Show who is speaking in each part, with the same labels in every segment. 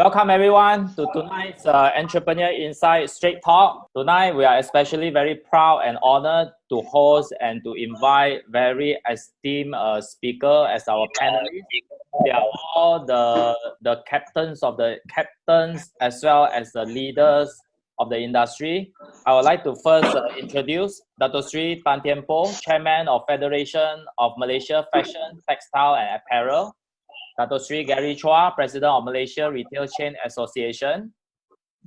Speaker 1: Welcome everyone to tonight's Entrepreneur Insight Straight Talk. Tonight we are especially very proud and honored to host and to invite very esteemed speaker as our panelists. They are all the captains of the captains as well as the leaders of the industry. I would like to first introduce Dato Sri Tan Tien Po, Chairman of Federation of Malaysia Fashion, Textile and Apparel. Dato Sri Gary Chua, President of Malaysia Retail Chain Association.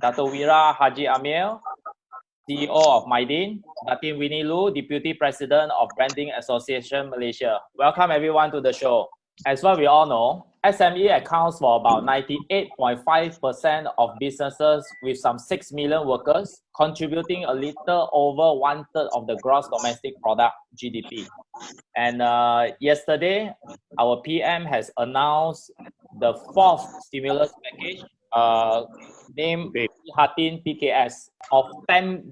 Speaker 1: Dato Wira Haji Amir, CEO of Maidin. Datin Winnie Lu, Deputy President of Branding Association Malaysia. Welcome everyone to the show. As what we all know, SME accounts for about 98.5% of businesses with some 6 million workers, contributing a little over 1/3 of the gross domestic product GDP. And yesterday, our PM has announced the 4th stimulus package, named Prihatin PKS.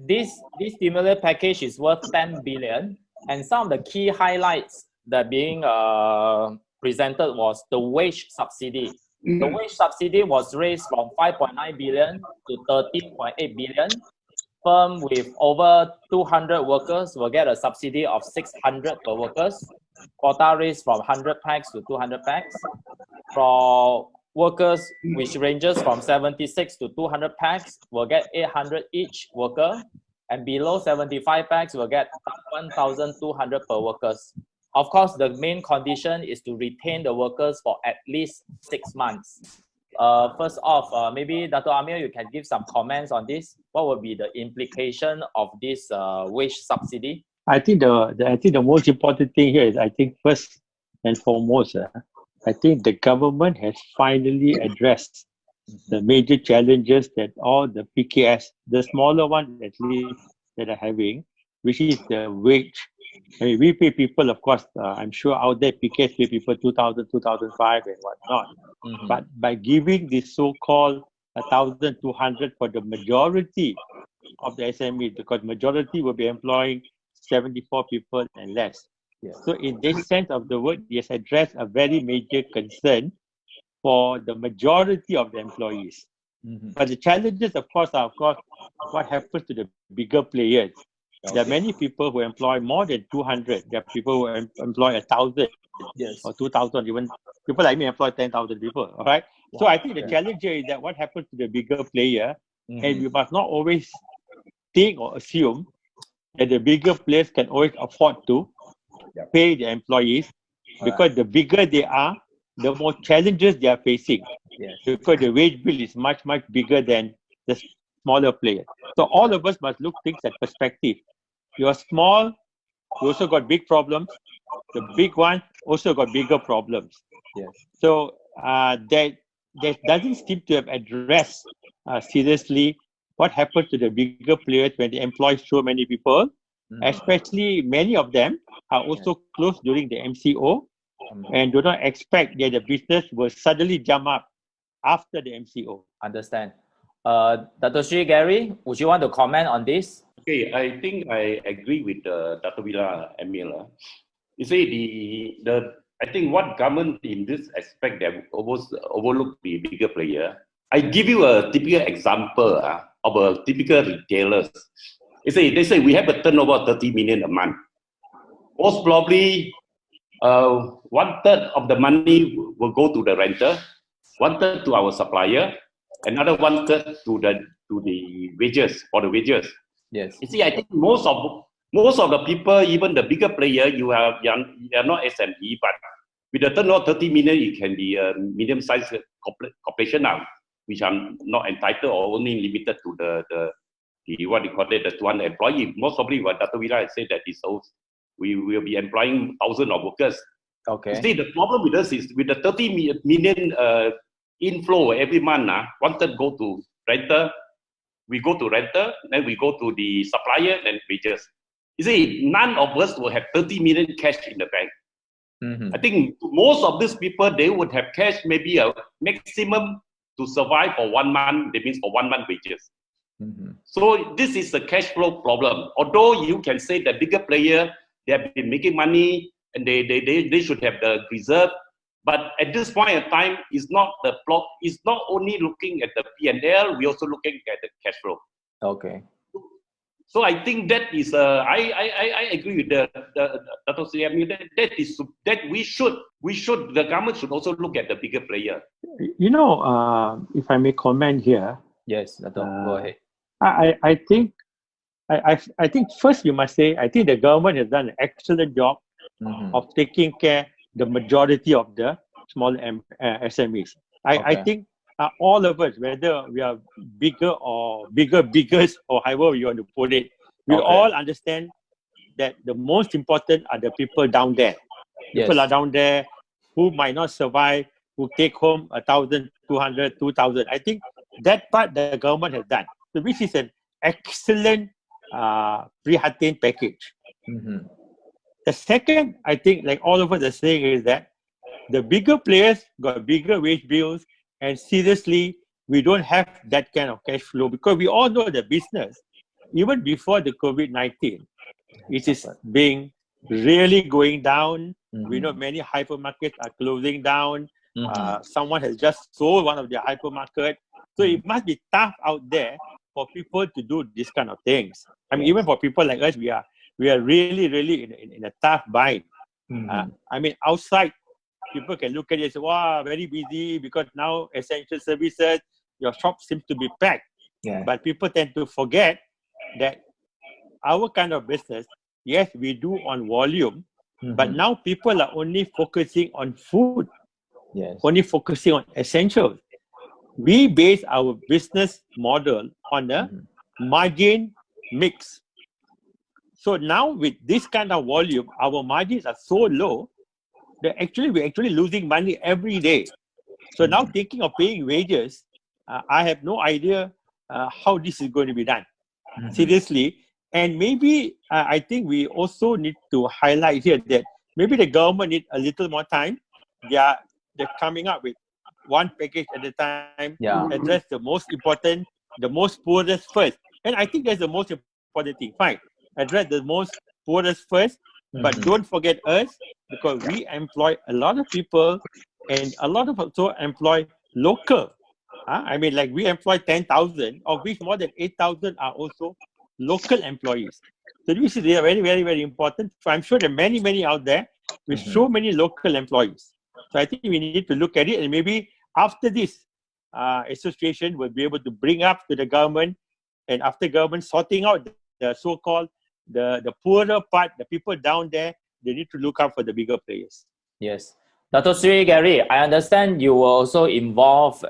Speaker 1: This stimulus package is worth 10 billion, and some of the key highlights that being presented was the wage subsidy. The wage subsidy was raised from 5.9 billion to 13.8 billion. Firm with over 200 workers will get a subsidy of 600 per workers. Quota raised from 100 packs to 200 packs. For workers, which ranges from 76 to 200 packs, will get 800 each worker. And below 75 packs will get 1,200 per workers. Of course, the main condition is to retain the workers for at least 6 months. First off, maybe Dato Amir, you can give some comments on this. What would be the implication of this wage subsidy?
Speaker 2: I think the most important thing here is, I think first and foremost, I think the government has finally addressed the major challenges that all the PKS, the smaller ones at least, that are having, which is the wage. I mean, we pay people, of course, I'm sure out there PKS pay people 2,000, 2,500 and whatnot. But by giving this so-called 1,200 for the majority of the SME, because majority will be employing 74 people and less. So in this sense of the word, it has addressed a very major concern for the majority of the employees. But the challenges, of course, are what happens to the bigger players. There are many people who employ more than 200. There are people who employ 1,000 or 2,000. Even people like me employ 10,000 people. All right. So I think the challenge here is that what happens to the bigger player, and we must not always think or assume that the bigger players can always afford to pay their employees, because the bigger they are, the more challenges they are facing. Because the wage bill is much, much bigger than the smaller players. So all of us must look things at perspective. You are small, you also got big problems. The big one also got bigger problems. So that doesn't seem to have addressed seriously what happens to the bigger players when they employ so many people. Especially many of them are also closed during the MCO and do not expect that the business will suddenly jump up after the MCO.
Speaker 1: Understand. Dato Sri Gary, would you want to comment on this?
Speaker 3: Okay, I think I agree with Dr. Wira Emil. You see, I think what government in this aspect that overlook the bigger player. I give you a typical example of a typical retailers. They say we have a turnover of 30 million a month. Most probably, 1/3 of the money will go to the renter, 1/3 to our supplier, another 1/3 to the wages, for the wages. You see, I think most of the people, even the bigger player, you are not SME, but with the turnover 30 million, it can be a medium-sized corporation now, which are not entitled or only limited to the what you call it, the 200 employee. Most probably, what Dr. Wira has said that we will be employing thousands of workers. You see, the problem with us is with the 30 million inflow every month, 1/3 go to renter. We go to renter, then we go to the supplier, and wages. You see, none of us will have 30 million cash in the bank. I think most of these people, they would have cash maybe a maximum to survive for 1 month. That means for 1 month wages. So this is the cash flow problem. Although you can say the bigger player, they have been making money and they should have the reserve, But at this point in time, it's not the plot. It's not only looking at the P&L. We're also looking at the cash flow.
Speaker 1: Okay.
Speaker 3: So I think that is I agree with the Dr. Sri. I mean, that we should the government should also look at the bigger player.
Speaker 2: You know, if I may comment here.
Speaker 1: Yes, Dato', go ahead.
Speaker 2: I think first you must say I think the government has done an excellent job of taking care the majority of the small SMEs. I think all of us, whether we are bigger or biggest or however you want to put it, we all understand that the most important are the people down there. People are down there who might not survive, who take home 1,000, 200, 2,000. I think that part the government has done, so which is an excellent Prihatin package. The second, I think, like all of us are saying, is that the bigger players got bigger wage bills, and seriously, we don't have that kind of cash flow because we all know the business, even before the COVID-19, it is being really going down. We know many hypermarkets are closing down. Someone has just sold one of their hypermarkets. So it must be tough out there for people to do this kind of things. I mean, even for people like us, we are really in a tough bind. I mean, outside, people can look at it and say, wow, very busy because now essential services, your shop seems to be packed. But people tend to forget that our kind of business, yes, we do on volume, but now people are only focusing on food, only focusing on essentials. We base our business model on a margin mix. So now with this kind of volume, our margins are so low that we're actually losing money every day. So now thinking of paying wages, I have no idea how this is going to be done. Seriously. And maybe I think we also need to highlight here that maybe the government needs a little more time. They're coming up with one package at a time, address the most important, the most poorest first. And I think that's the most important thing. Fine, address the most poorest first, but don't forget us, because we employ a lot of people, and a lot of also employ local. I mean, like we employ 10,000, of which more than 8,000 are also local employees. So this is very important. So I'm sure there are many out there with so many local employees. So I think we need to look at it, and maybe after this association will be able to bring up to the government, and after government sorting out the so-called the poorer part, the people down there, they need to look out for the bigger players.
Speaker 1: Yes. Dr. Sri Gary, I understand you were also involved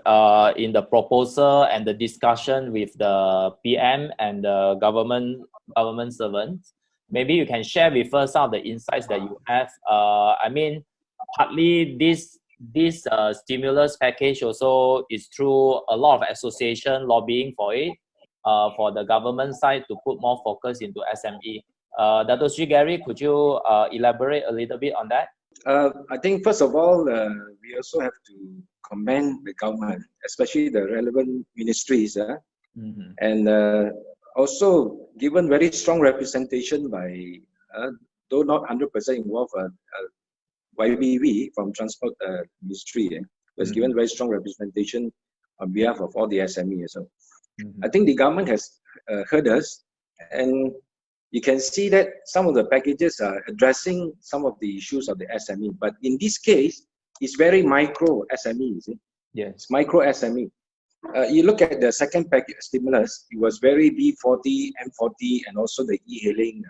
Speaker 1: in the proposal and the discussion with the PM and the government servants. Maybe you can share with us some of the insights that you have. I mean, partly this stimulus package also is through a lot of association lobbying for it, for the government side to put more focus into SME. Dr. Sri Gary, could you elaborate a little bit on that?
Speaker 4: I think first of all, we also have to commend the government, especially the relevant ministries, and also given very strong representation by, though not 100% involved, YBV from Transport Ministry was given very strong representation on behalf of all the SME. So I think the government has heard us, and you can see that some of the packages are addressing some of the issues of the SME. But in this case, it's very micro SME, you see?
Speaker 1: Yes.
Speaker 4: It's micro SME. You look at the second package stimulus, it was very B40, M40, and also the e-hailing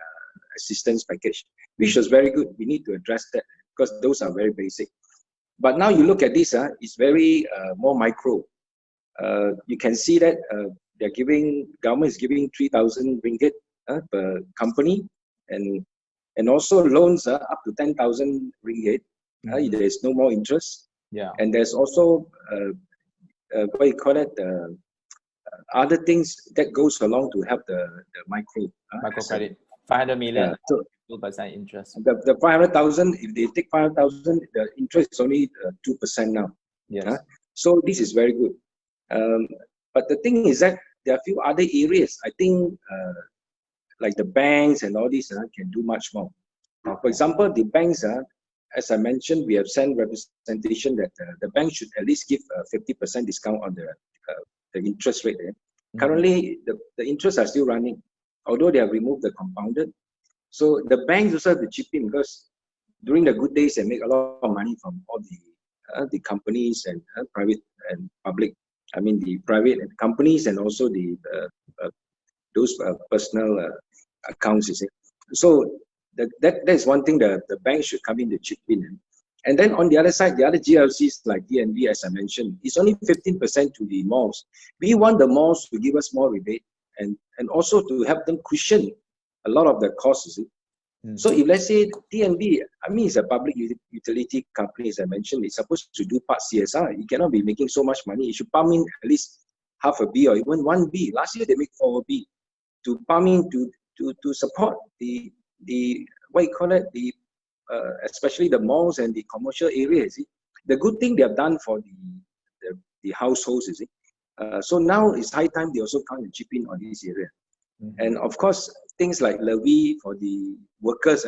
Speaker 4: assistance package, which was very good. We need to address that because those are very basic. But now you look at this, it's very more micro. You can see that government is giving 3,000 ringgit per company, and also loans up to 10,000 ringgit. There is no more interest. And there's also what you call it, other things that goes along to help the
Speaker 1: microcredit, 500 million, 2% interest.
Speaker 4: The 500,000, if they take 500,000, the interest is only 2% now.
Speaker 1: Yes.
Speaker 4: So this is very good. But the thing is that there are a few other areas. I think like the banks and all these can do much more. For example, the banks as I mentioned, we have sent representation that the bank should at least give a 50% discount on the interest rate. Currently, the interests are still running, although they have removed the compounded. So the banks also have to chip in, because during the good days, they make a lot of money from all the companies and private and public. I mean, the private companies and also those personal accounts, you see. So that is one thing that the bank should come in to chip in. And then on the other side, the other GLCs like DNB, as I mentioned, it's only 15% to the malls. We want the malls to give us more rebate and also to help them cushion a lot of the costs, you see. So if let's say DNB, I mean, it's a public utility company, as I mentioned, it's supposed to do part CSR. It cannot be making so much money. It should pump in at least half a B or even 1 B. Last year they make 4 B to pump in to support the what you call it, especially the malls and the commercial areas. The good thing they have done for the households, you see. So now it's high time they also come and chip in on this area. And of course, things like levy for the workers,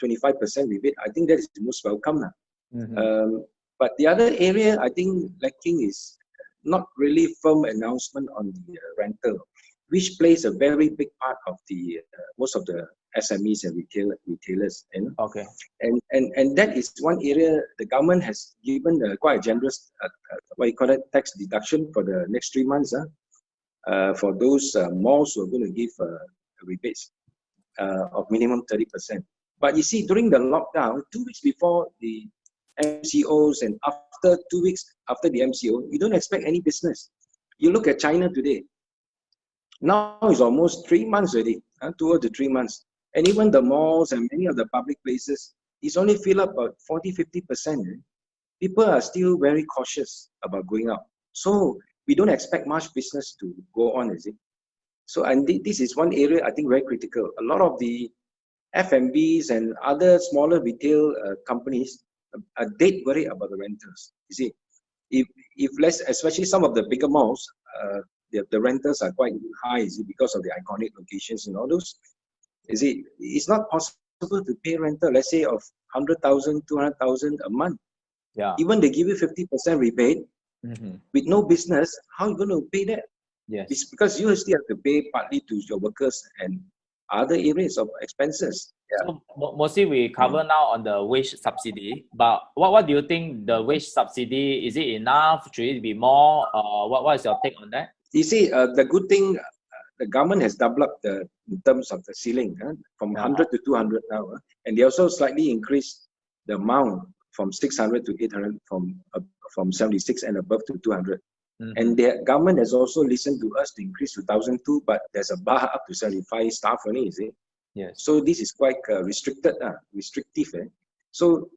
Speaker 4: 25% rebate, I think that is the most welcome. But the other area I think lacking is not really firm announcement on the rental, which plays a very big part of the most of the SMEs and retailers.
Speaker 1: Okay.
Speaker 4: And that is one area the government has given quite a generous what you call it, tax deduction for the next 3 months. For those malls who are going to give rebates of minimum 30%. But you see, during the lockdown, 2 weeks before the MCOs and after 2 weeks after the MCO, you don't expect any business. You look at China today. Now it's almost 3 months already, 2 to 3 months. And even the malls and many of the public places, it's only filled up about 40–50%. People are still very cautious about going out. So we don't expect much business to go on, is it? So, and this is one area I think very critical. A lot of the F&Bs and other smaller retail companies are dead worried about the rentals. You see, if less, especially some of the bigger malls, the rentals are quite high, is it, because of the iconic locations and all those. Is it? It's not possible to pay rental, let's say, of 100,000, 200,000 a month.
Speaker 1: Yeah.
Speaker 4: Even they give you 50% rebate. With no business, how are you going to pay that?
Speaker 1: Yes.
Speaker 4: It's because you still have to pay partly to your workers and other areas of expenses. Yeah.
Speaker 1: So mostly we cover now on the wage subsidy, but what do you think the wage subsidy, is it enough? Should it be more? What is your take on that?
Speaker 4: You see, the good thing, the government has doubled up in terms of the ceiling from 100 to 200 now, and they also slightly increased the amount from 600 to 800, from 76 and above to 200. And the government has also listened to us to increase to 1,002, but there's a bar up to 75 staff only, is it?
Speaker 1: Yes.
Speaker 4: So this is quite restrictive. So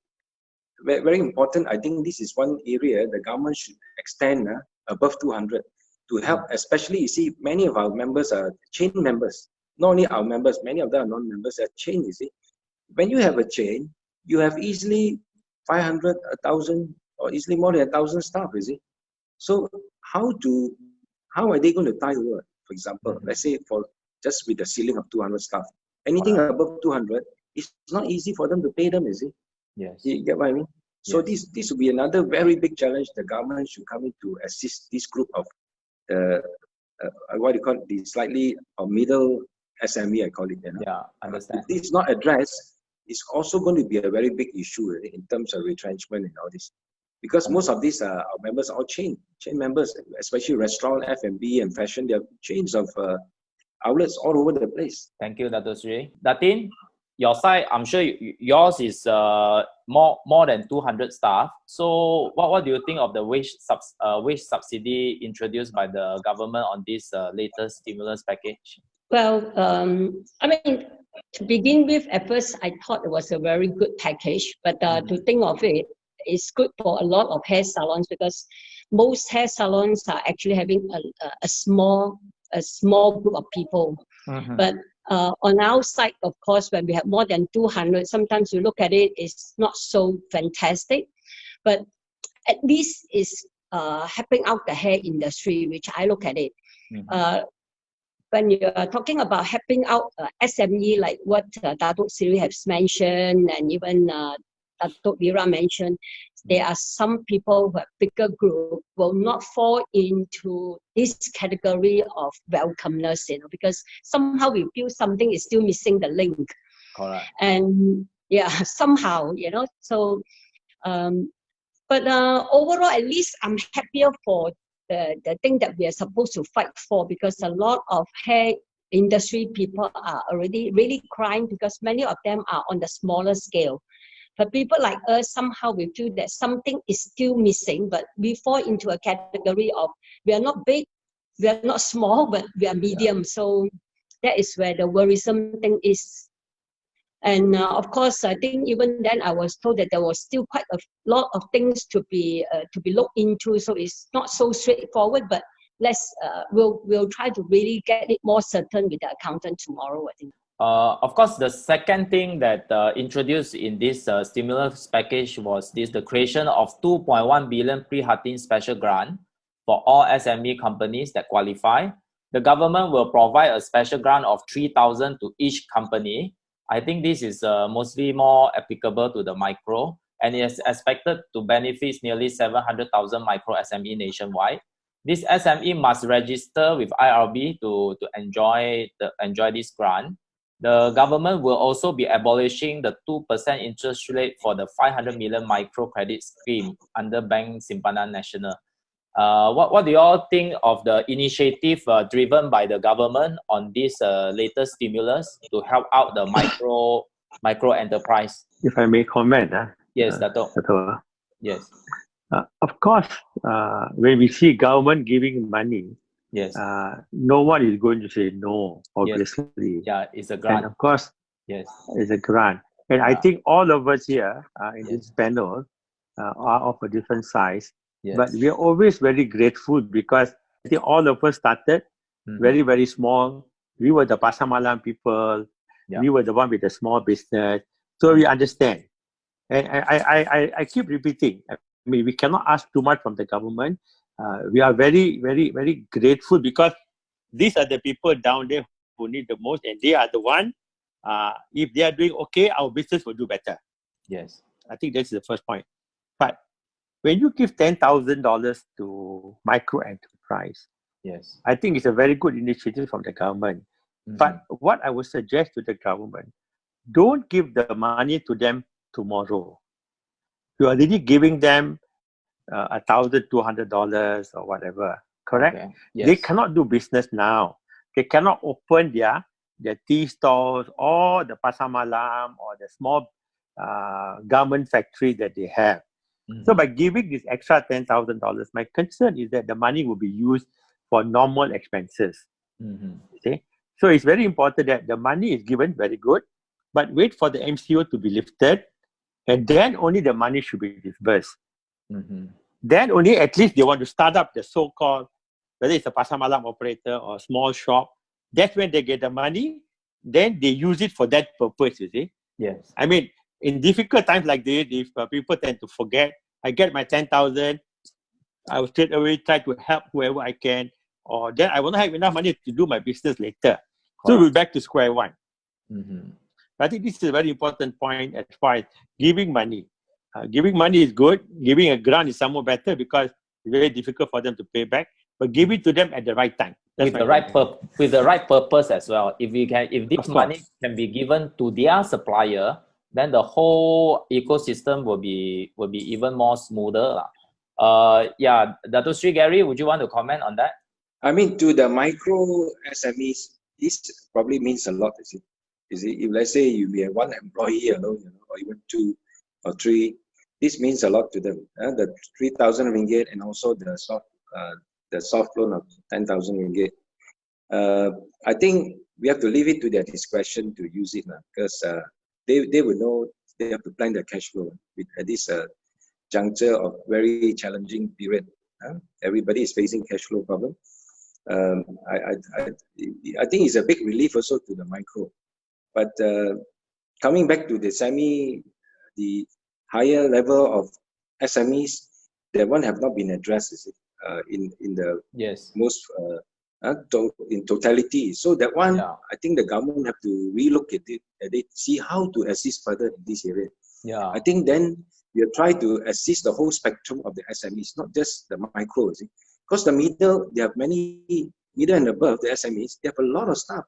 Speaker 4: very important. I think this is one area the government should extend above 200 to help, especially, you see, many of our members are chain members. Not only our members, many of them are non-members, are chain, you see. When you have a chain, you have easily 500, 1,000, or easily more than 1,000 staff, you see. So how are they going to tie over? For example, let's say for just with the ceiling of 200 staff, anything above 200, it's not easy for them to pay them, is it?
Speaker 1: Yes.
Speaker 4: You get what I mean? So this will be another very big challenge. The government should come in to assist this group of what do you call it, the slightly middle SME, I call it.
Speaker 1: Yeah, understand.
Speaker 4: If this is not addressed, it's also going to be a very big issue in terms of retrenchment and all this. Because most of these our members are all chain members, especially restaurant, F&B, and fashion. They have chains of outlets all over the place.
Speaker 1: Thank you, Dr. Sri. Datin, your side, I'm sure yours is more than 200 staff. So what do you think of the wage subsidy introduced by the government on this latest stimulus package?
Speaker 5: Well, I mean, to begin with, at first I thought it was a very good package, but to think of it, it's good for a lot of hair salons, because most hair salons are actually having a small group of people. But on our side, of course, when we have more than 200, sometimes you look at it, it's not so fantastic. But at least it's helping out the hair industry, which I look at it. When you are talking about helping out SME, like what Datuk Siri has mentioned, and even Dato' Vira mentioned, there are some people who have bigger group will not fall into this category of welcomeness, because somehow we feel something is still missing the link.
Speaker 1: Correct.
Speaker 5: And yeah, somehow, so, but overall, at least I'm happier for the thing that we are supposed to fight for, because a lot of hair industry people are already really crying because many of them are on the smaller scale. But people like us, somehow we feel that something is still missing, but we fall into a category of we are not big, we are not small, but we are medium. Yeah. So that is where the worrisome thing is. And of course, I think even then I was told that there was still quite a lot of things to be looked into. So it's not so straightforward, but we'll try to really get it more certain with the accountant tomorrow, I think.
Speaker 1: Of course, the second thing that introduced in this stimulus package was the creation of 2.1 billion Prihatin special grant for all SME companies that qualify. The government will provide a special grant of 3,000 to each company. I think this is mostly more applicable to the micro, and it is expected to benefit nearly 700,000 micro SME nationwide. This SME must register with IRB to enjoy this grant. The government will also be abolishing the 2% interest rate for the 500 million microcredit scheme under Bank Simpanan Nasional. What do you all think of the initiative driven by the government on this latest stimulus to help out the micro enterprise?
Speaker 2: If I may comment,
Speaker 1: yes, Dato'. Yes.
Speaker 2: Of course, when we see government giving money,
Speaker 1: yes,
Speaker 2: no one is going to say no, obviously.
Speaker 1: Yes. Yeah, it's a grant.
Speaker 2: And of course,
Speaker 1: yes,
Speaker 2: it's a grant. And yeah. I think all of us here in
Speaker 1: yes.
Speaker 2: this panel are of a different size.
Speaker 1: Yes.
Speaker 2: But we are always very grateful because I think all of us started very, very small. We were the Pasar Malam people. Yeah. We were the one with the small business. So we understand. And I keep repeating. I mean, we cannot ask too much from the government. We are very, very, very grateful because these are the people down there who need the most, and they are the one. If they are doing okay, our business will do better.
Speaker 1: Yes,
Speaker 2: I think that's the first point. But when you give $10,000 to micro enterprise,
Speaker 1: yes,
Speaker 2: I think it's a very good initiative from the government. But what I would suggest to the government, don't give the money to them tomorrow. You are already giving them $1,200 or whatever, correct?
Speaker 1: Okay. Yes.
Speaker 2: They cannot do business now. They cannot open their tea stores or the Pasar Malam or the small garment factory that they have. So by giving this extra $10,000, my concern is that the money will be used for normal expenses. Okay? So it's very important that the money is given, very good, but wait for the MCO to be lifted, and then only the money should be disbursed. Then only at least they want to start up the so-called, whether it's a Pasar Malam operator or a small shop, that's when they get the money, then they use it for that purpose, you see.
Speaker 1: Yes.
Speaker 2: I mean, in difficult times like this, if people tend to forget, I get my 10,000, I will straight away try to help whoever I can, or then I will not have enough money to do my business later. So we're back to square one. I think this is a very important point as far as giving money. Giving money is good. Giving a grant is somewhat better because it's very difficult for them to pay back. But give it to them at the right time.
Speaker 1: With the right purpose as well. If this money can be given to their supplier, then the whole ecosystem will be even more smoother. Yeah, Dato' Sri Gary, would you want to comment on that?
Speaker 4: I mean, to the micro SMEs, this probably means a lot. Is it? If let's say you be one employee alone, or even 2 or 3, this means a lot to them. The 3,000 ringgit and also the soft loan of 10,000 ringgit. I think we have to leave it to their discretion to use it because they will know they have to plan their cash flow at this juncture of very challenging period. Everybody is facing cash flow problem. I think it's a big relief also to the micro. But coming back to the higher level of SMEs, that one have not been addressed in the most in totality. So that one, I think the government have to relook at it, see how to assist further in this area.
Speaker 1: Yeah.
Speaker 4: I think then we try to assist the whole spectrum of the SMEs, not just the micro. See? Because the middle, they have many middle and above the SMEs. They have a lot of stuff.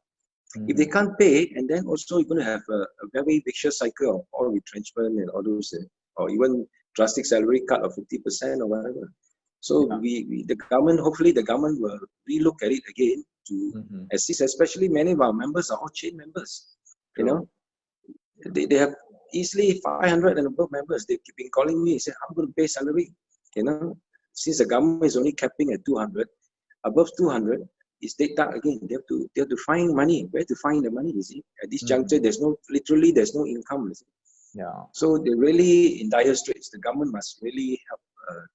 Speaker 4: If they can't pay, and then also you're going to have a very vicious cycle of all retrenchment and all those, or even drastic salary cut of 50% or whatever. So the government, hopefully the government will relook at it again to assist, especially many of our members are all chain members. You know, they have easily 500 and above members. They've been calling me and say, I'm going to pay salary. You know, since the government is only capping at 200, above 200, it's data again. They have to find money. Where to find the money? You see, at this juncture, there's no income. You see?
Speaker 1: Yeah.
Speaker 4: So they're really in dire straits. The government must really help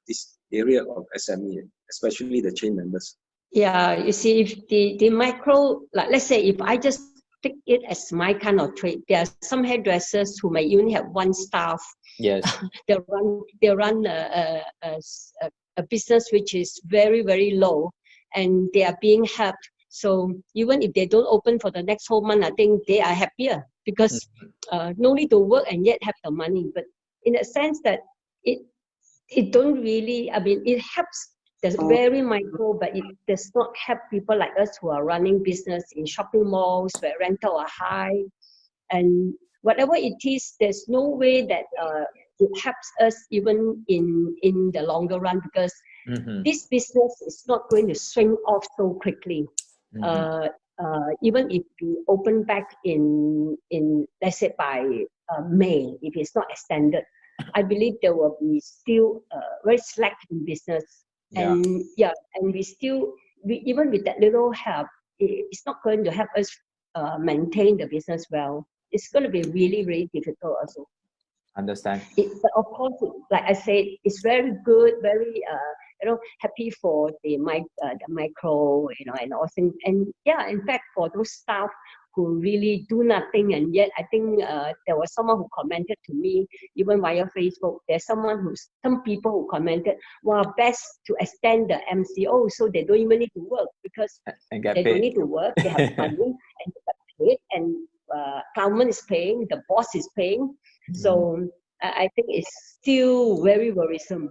Speaker 4: this area of SME, especially the chain members.
Speaker 5: Yeah, you see, if the micro, like let's say if I just take it as my kind of trade, there are some hairdressers who may only have one staff.
Speaker 1: Yes.
Speaker 5: They run a business which is very, very low, and they are being helped. So even if they don't open for the next whole month, I think they are happier because no need to work and yet have the money. But in a sense that it don't really, I mean, it helps. That's very micro, but it does not help people like us who are running business in shopping malls where rental are high. And whatever it is, there's no way that it helps us even in the longer run, because this business is not going to swing off so quickly. Even if we open back in let's say by May, if it's not extended, I believe there will be still very slack in business. And and even with that little help, it's not going to help us maintain the business well. It's going to be really, really difficult also.
Speaker 1: Understand.
Speaker 5: But of course, like I said, it's very good, very happy for the micro, and also, and in fact, for those staff who really do nothing, and yet I think there was someone who commented to me, even via Facebook. There's some people who commented, "Well, best to extend the MCO so they don't even need to work, because
Speaker 1: and get
Speaker 5: they
Speaker 1: paid.
Speaker 5: don't need to work, they have money and they get paid, and government is paying, the boss is paying." So I think it's still very worrisome.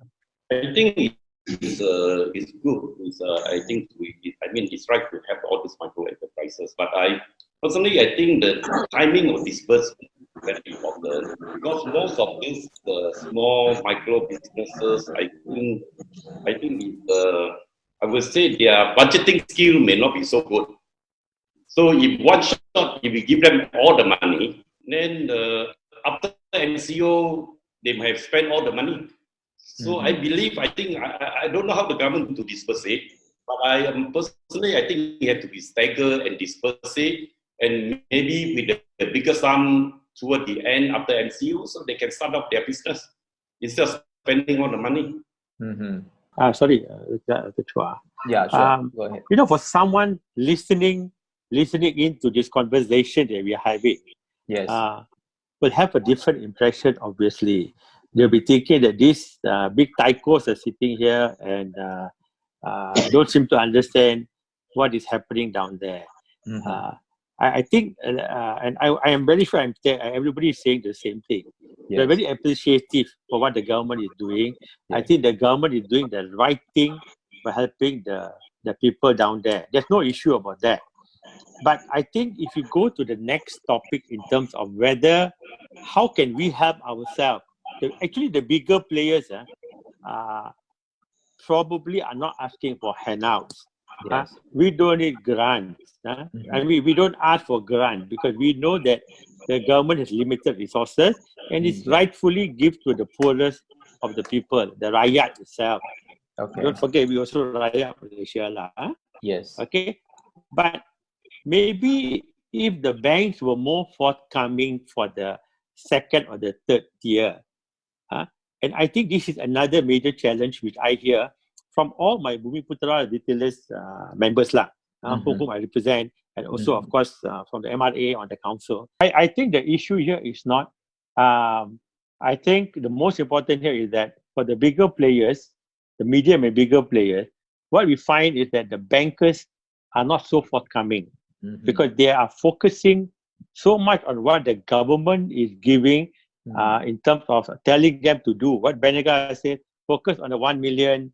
Speaker 3: I think it's good. I think it's right to have all these micro enterprises. But personally, I think the timing of disbursement is very important, because most of these small micro businesses, I would say their budgeting skill may not be so good. So if one shot, if we give them all the money, then after MCO, they might have spent all the money. So I don't know how the government to disperse it, but I think it had to be staggered and disperse it, and maybe with the bigger sum toward the end after MCO, so they can start up their business instead of spending all the money.
Speaker 2: Sorry, Chua.
Speaker 1: Yeah, sure. Go ahead.
Speaker 2: For someone listening into this conversation that we are having,
Speaker 1: yes,
Speaker 2: will have a different impression. Obviously, they'll be thinking that these big tycos are sitting here and don't seem to understand what is happening down there. I think, and I am very sure everybody is saying the same thing.
Speaker 1: Yes.
Speaker 2: We're very appreciative for what the government is doing.
Speaker 1: Yes.
Speaker 2: I think the government is doing the right thing by helping the people down there. There's no issue about that. But I think if you go to the next topic in terms of how can we help ourselves? Actually, the bigger players probably are not asking for handouts.
Speaker 1: Yes.
Speaker 2: We don't need grants. I mean, we don't ask for grants because we know that the government has limited resources and it's rightfully give to the poorest of the people, the rakyat itself.
Speaker 1: Okay.
Speaker 2: Don't forget, we also rakyat Malaysia .
Speaker 1: Yes.
Speaker 2: Okay, but maybe if the banks were more forthcoming for the second or the third tier, and I think this is another major challenge which I hear from all my Bumiputra retailers members whom I represent, and also of course from the MRA on the council. I think the issue here is not. I think the most important here is that for the bigger players, the medium and bigger players, what we find is that the bankers are not so forthcoming because they are focusing so much on what the government is giving in terms of telling them to do what Benega said, focus on the 1 million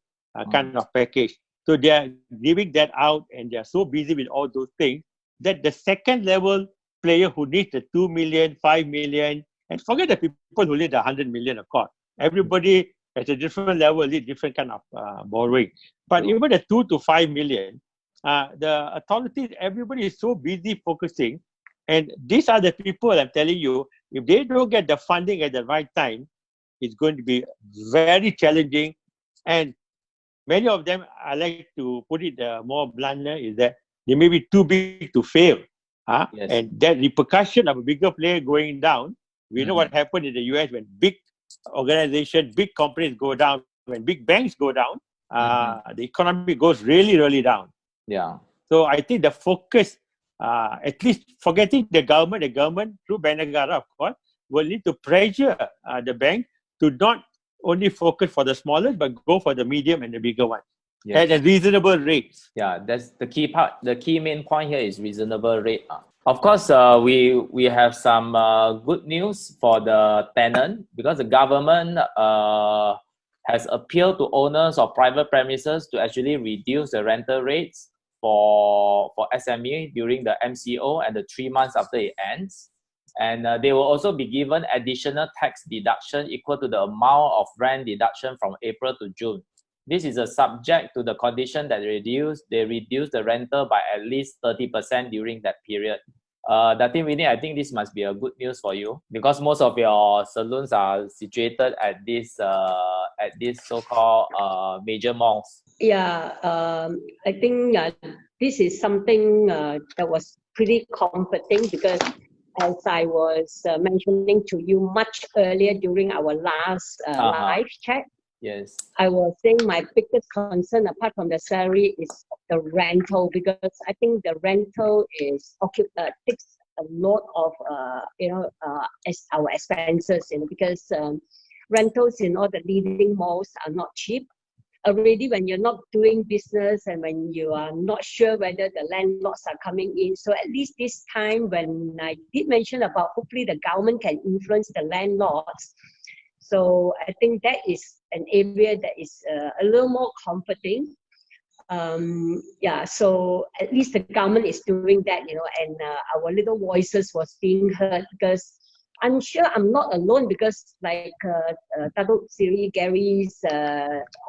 Speaker 2: kind of package. So they are giving that out, and they are so busy with all those things that the second level player who needs the 2 million, 5 million, and forget the people who need the 100 million, of course. Everybody at a different level needs different kind of borrowing. But even the 2 to 5 million, the authorities, everybody is so busy focusing. And these are the people, I'm telling you, if they don't get the funding at the right time, it's going to be very challenging. And many of them, I like to put it more bluntly, is that they may be too big to fail.
Speaker 1: Yes.
Speaker 2: And that repercussion of a bigger player going down, we know what happened in the US when big organizations, big companies go down, when big banks go down, the economy goes really, really down.
Speaker 1: Yeah.
Speaker 2: So I think the focus, at least forgetting the government through Banagara, of course, will need to pressure the bank to not only focus for the smallest, but go for the medium and the bigger ones at a reasonable rates.
Speaker 1: Yeah, that's the key part. The key main point here is reasonable rate. Of course, we have some good news for the tenant, because the government has appealed to owners of private premises to actually reduce the rental rates for SME during the MCO and the 3 months after it ends. And they will also be given additional tax deduction equal to the amount of rent deduction from April to June. This is a subject to the condition that they reduce the rental by at least 30% during that period. Datin Winnie, I think this must be a good news for you, because most of your saloons are situated at this so-called major malls.
Speaker 5: Yeah, I think this is something that was pretty comforting, because as I was mentioning to you much earlier during our last live chat,
Speaker 1: yes,
Speaker 5: I was saying my biggest concern apart from the salary is the rental, because I think the rental is takes a lot of our expenses, because rentals in all the leading malls are not cheap. Already when you're not doing business and when you are not sure whether the landlords are coming in. So at least this time, when I did mention about hopefully the government can influence the landlords. So I think that is an area that is a little more comforting. So at least the government is doing that, and our little voices was being heard, because I'm sure I'm not alone, because like Datuk Siri, Gary's,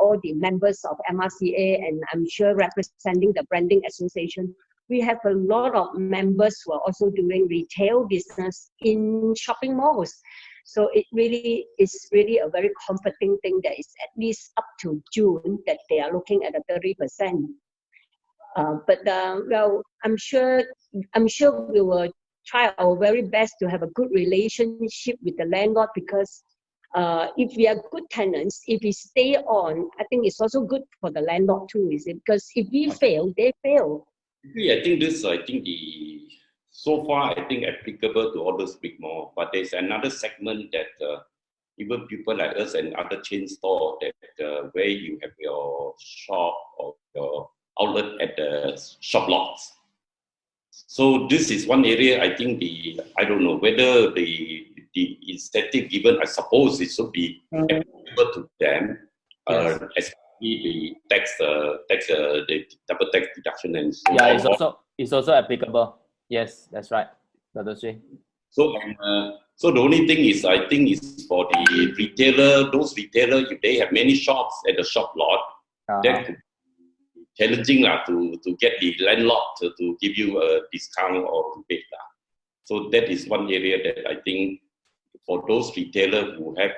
Speaker 5: all the members of MRCA, and I'm sure representing the Branding Association, we have a lot of members who are also doing retail business in shopping malls. So it really is a very comforting thing that is at least up to June that they are looking at a 30%. Well, I'm sure we will try our very best to have a good relationship with the landlord, because if we are good tenants, if we stay on, I think it's also good for the landlord too, is it? Because if we fail, they fail.
Speaker 3: So far, I think applicable to all those big malls, but there's another segment that even people like us and other chain store that where you have your shop or your outlet at the shop lots. So this is one area I think I don't know whether the incentive given, I suppose it should be applicable to them, especially the double tax deduction and so
Speaker 1: yeah,
Speaker 3: on.
Speaker 1: it's also applicable. Yes, that's right, Dr. Sri.
Speaker 3: So the only thing is, I think, is for the retailer, those retailers, if they have many shops at the shop lot, that could be challenging to get the landlord to give you a discount or rebate. So that is one area that I think for those retailers who have,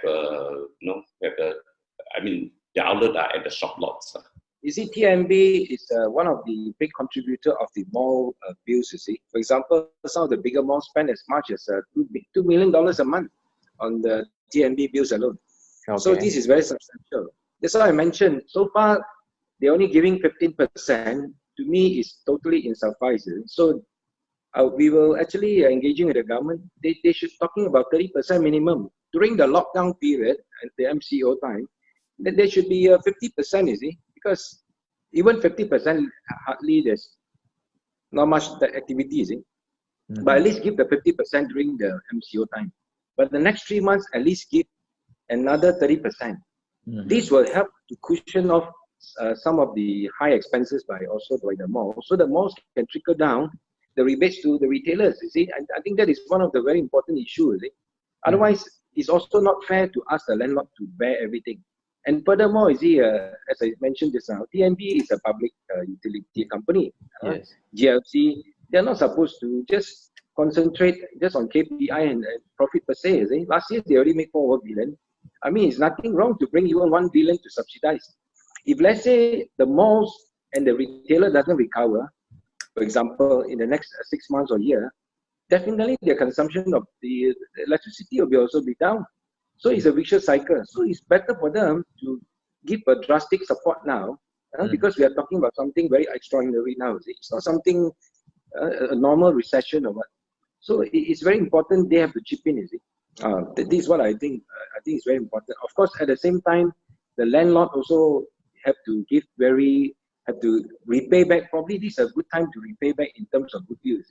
Speaker 3: the outlet are at the shop lots.
Speaker 4: You see, TMB is one of the big contributor of the mall bills, you see. For example, some of the bigger malls spend as much as $2 million a month on the TMB bills alone. Okay. So this is very substantial. That's why I mentioned, so far, they're only giving 15%. To me, is totally insufficient. So we will actually engaging with the government. They should talking about 30% minimum. During the lockdown period, at the MCO time, then there should be 50%, you see. Because even 50%, hardly there's not much activity, you see. But at least give the 50% during the MCO time. but the next 3 months at least give another 30%. This will help to cushion off some of the high expenses by the mall. So the malls can trickle down the rebates to the retailers, you see. I think that is one of the very important issues, you see. Otherwise, it's also not fair to ask the landlord to bear everything. And furthermore, you see, as I mentioned just now, TNB is a public utility company.
Speaker 1: Yes.
Speaker 4: GLC, they're not supposed to just concentrate just on KPI and profit per se, you see. Last year, they already made 4 billion. I mean, it's nothing wrong to bring even 1 billion to subsidize. If let's say the malls and the retailer doesn't recover, for example, in the next 6 months or year, definitely their consumption of the electricity will also be down. So it's a vicious cycle. So it's better for them to give a drastic support now, because we are talking about something very extraordinary now. It's not something, a normal recession or what. So it's very important they have to chip in, you see. This is what I think. I think it's very important. Of course, at the same time, the landlord also have to repay back. Probably this is a good time to repay back in terms of goodwill.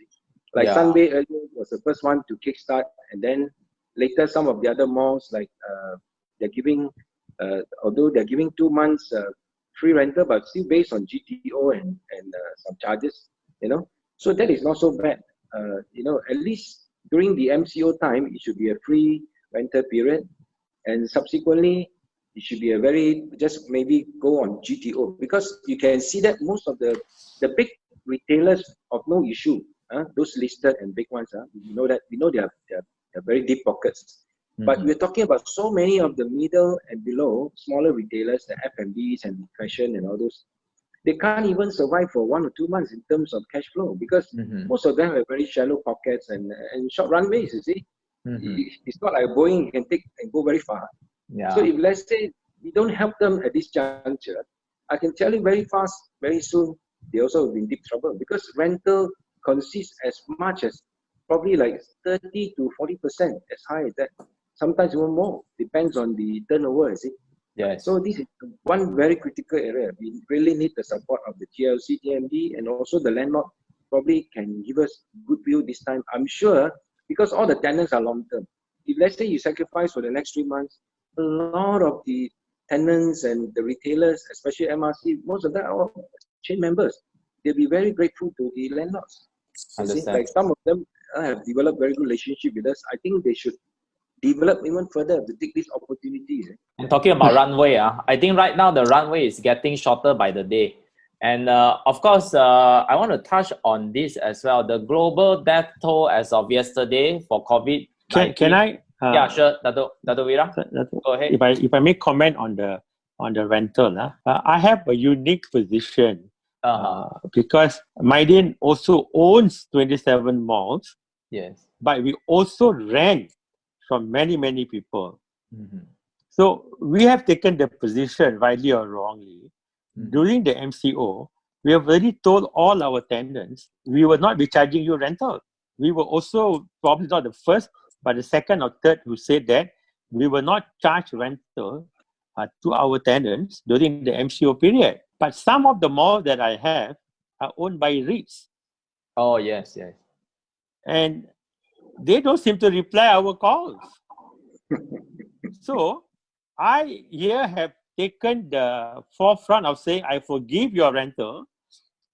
Speaker 4: Like Sunbay earlier was the first one to kickstart, and then later some of the other malls, like they're giving, although they're giving 2 months free rental, but still based on GTO and some charges, you know. So that is not so bad. You know, at least during the MCO time, it should be a free rental period, and subsequently it should be a just maybe go on GTO, because you can see that most of the big retailers of no issue, those listed and big ones, we know they have very deep pockets. But we're talking about so many of the middle and below smaller retailers, the F&Bs and fashion and all those. They can't even survive for 1 or 2 months in terms of cash flow, because most of them have very shallow pockets and short runways, you see. It's not like Boeing, you can take and go very far. So if let's say we don't help them at this juncture, I can tell you very fast, very soon, they also will be in deep trouble, because rental consists as much as probably like 30 to 40%, as high as that. Sometimes even more, depends on the turnover, you see. So this is one very critical area. We really need the support of the GLC, TMD, and also the landlord probably can give us good view this time. I'm sure, because all the tenants are long term. If let's say you sacrifice for the next 3 months, a lot of the tenants and the retailers, especially MRC, most of them are all chain members. They'll be very grateful to the landlords. Like some of them have developed very good relationship with us. I think they should develop even further to take these opportunities.
Speaker 1: And talking about runway, I think right now the runway is getting shorter by the day. And of course, I want to touch on this as well. The global death toll as of yesterday for COVID-19.
Speaker 2: Can I?
Speaker 1: Yeah, sure, Dato Wira. Go ahead.
Speaker 2: If I may comment on the rental, I have a unique position because Mydin also owns 27 malls.
Speaker 1: Yes.
Speaker 2: But we also rent from many people. So we have taken the position, rightly or wrongly, during the MCO, we have already told all our tenants we will not be charging you rental. We were also probably not the first, but the second or third who said that we will not charge rental to our tenants during the MCO period. But some of the malls that I have are owned by REITs.
Speaker 1: Oh, yes.
Speaker 2: And they don't seem to reply our calls. So I here have taken the forefront of saying I forgive your rental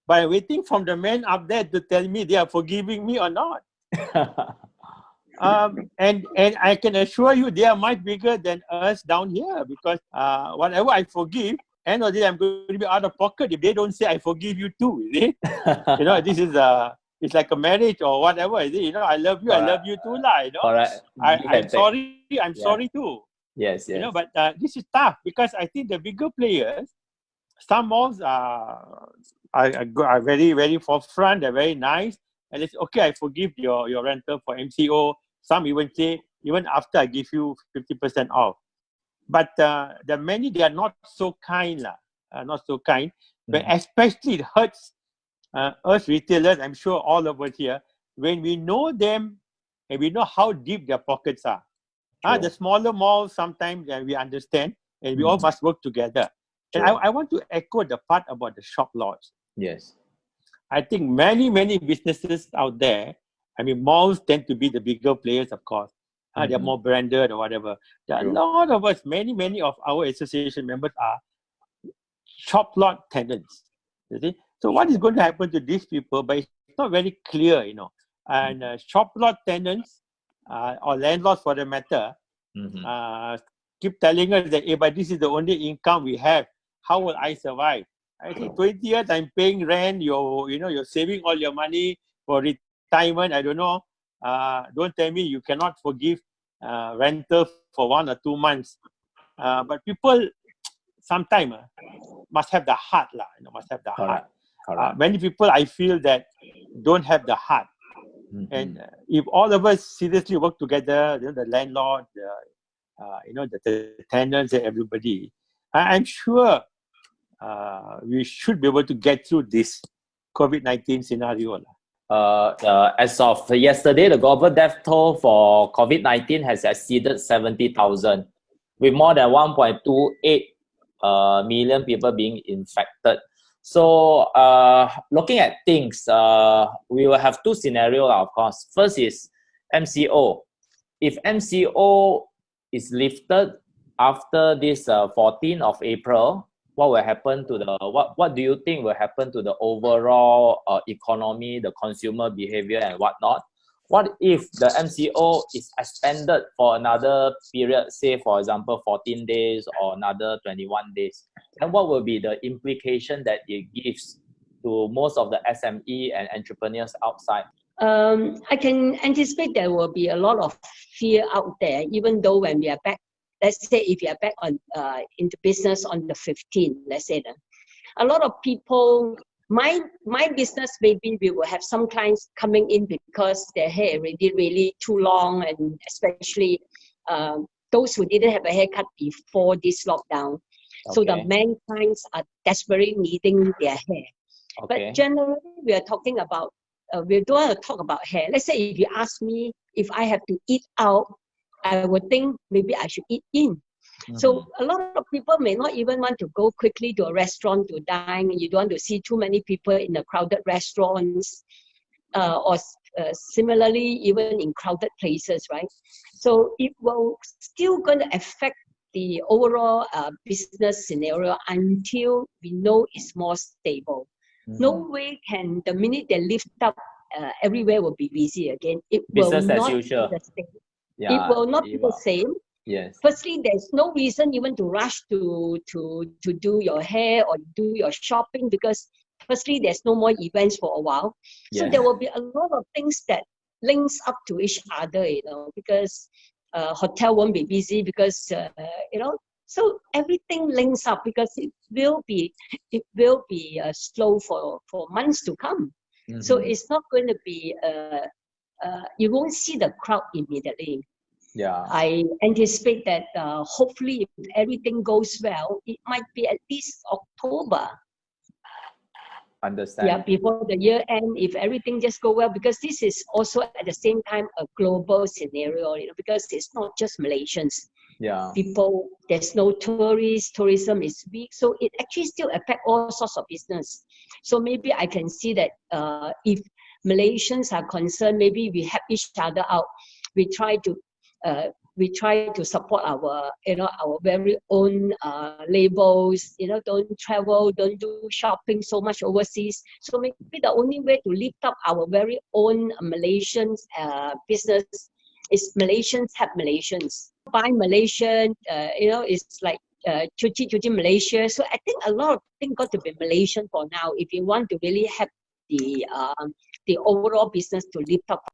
Speaker 2: by waiting from the men up there to tell me they are forgiving me or not. And I can assure you they are much bigger than us down here, because whatever I forgive, end of the day I'm going to be out of pocket if they don't say I forgive you too. You see? You know, this is it's like a marriage or whatever. You know, I love you, I love you too, lah. You know, I'm sorry too.
Speaker 1: Yes.
Speaker 2: You know, but this is tough, because I think the bigger players, some malls are very, very forefront. They're very nice, and it's okay. I forgive your rental for MCO. Some even say even after I give you 50% off. But the many, they are not so kind, not so kind. But especially it hurts us retailers. I'm sure all of us here, when we know them and we know how deep their pockets are. The smaller malls, sometimes we understand, and we all must work together. And I want to echo the part about the shop lots.
Speaker 1: Yes.
Speaker 2: I think many businesses out there, I mean, malls tend to be the bigger players, of course. They're more branded or whatever. There are a lot of us, many of our association members are shop lot tenants. You see? So what is going to happen to these people? But it's not very clear, And shop lot tenants or landlords, for the matter, keep telling us that, but this is the only income we have. How will I survive? I think 20 years I'm paying rent. You're saving all your money for retirement. I don't know. Don't tell me you cannot forgive rental for 1 or 2 months. But people sometimes must have the heart, must have the heart. Many people, I feel, that don't have the heart. And if all of us seriously work together, the landlord, the tenants and everybody, I'm sure we should be able to get through this COVID-19 scenario.
Speaker 1: As of yesterday, the global death toll for COVID-19 has exceeded 70,000, with more than 1.28 million people being infected. So looking at things, we will have two scenarios, of course. First is MCO. If MCO is lifted after this 14th of April, what will happen to what do you think will happen to the overall economy, the consumer behavior and whatnot? What if the MCO is extended for another period, say for example 14 days or another 21 days? And what will be the implication that it gives to most of the SME and entrepreneurs outside?
Speaker 5: I can anticipate there will be a lot of fear out there, even though when we are back, let's say if we are back on into business on the 15th, let's say that, a lot of people, my business, maybe we will have some clients coming in because their hair already really too long, and especially those who didn't have a haircut before this lockdown. Okay. So the men clients are desperately needing their hair. Okay. But generally, we are talking about, we don't want to talk about hair. Let's say if you ask me if I have to eat out, I would think maybe I should eat in. So a lot of people may not even want to go quickly to a restaurant to dine. You don't want to see too many people in the crowded restaurants, or similarly even in crowded places, right? So it will still going to affect the overall business scenario until we know it's more stable. No way can, the minute they lift up, everywhere will be busy again. It
Speaker 1: business
Speaker 5: will
Speaker 1: as
Speaker 5: not
Speaker 1: usual.
Speaker 5: be the same.
Speaker 1: Yeah,
Speaker 5: it will not be the same.
Speaker 1: Yes.
Speaker 5: Firstly, there's no reason even to rush to do your hair or do your shopping, because firstly, there's no more events for a while. So there will be a lot of things that links up to each other, because hotel won't be busy because, so everything links up because it will be slow for months to come. So it's not going to be, you won't see the crowd immediately.
Speaker 1: Yeah,
Speaker 5: I anticipate that hopefully if everything goes well, it might be at least October.
Speaker 1: Understand.
Speaker 5: Yeah, before the year end, if everything just go well, because this is also at the same time a global scenario, because it's not just Malaysians.
Speaker 1: Yeah.
Speaker 5: People, there's no tourists, tourism is weak, so it actually still affects all sorts of business. So maybe I can see that if Malaysians are concerned, maybe we help each other out. We try to support our, our very own labels. Don't travel, don't do shopping so much overseas. So maybe the only way to lift up our very own Malaysian business is Malaysians help Malaysians. Buy Malaysian, it's like cuci Malaysia. So I think a lot of things got to be Malaysian for now if you want to really help the overall business to lift up.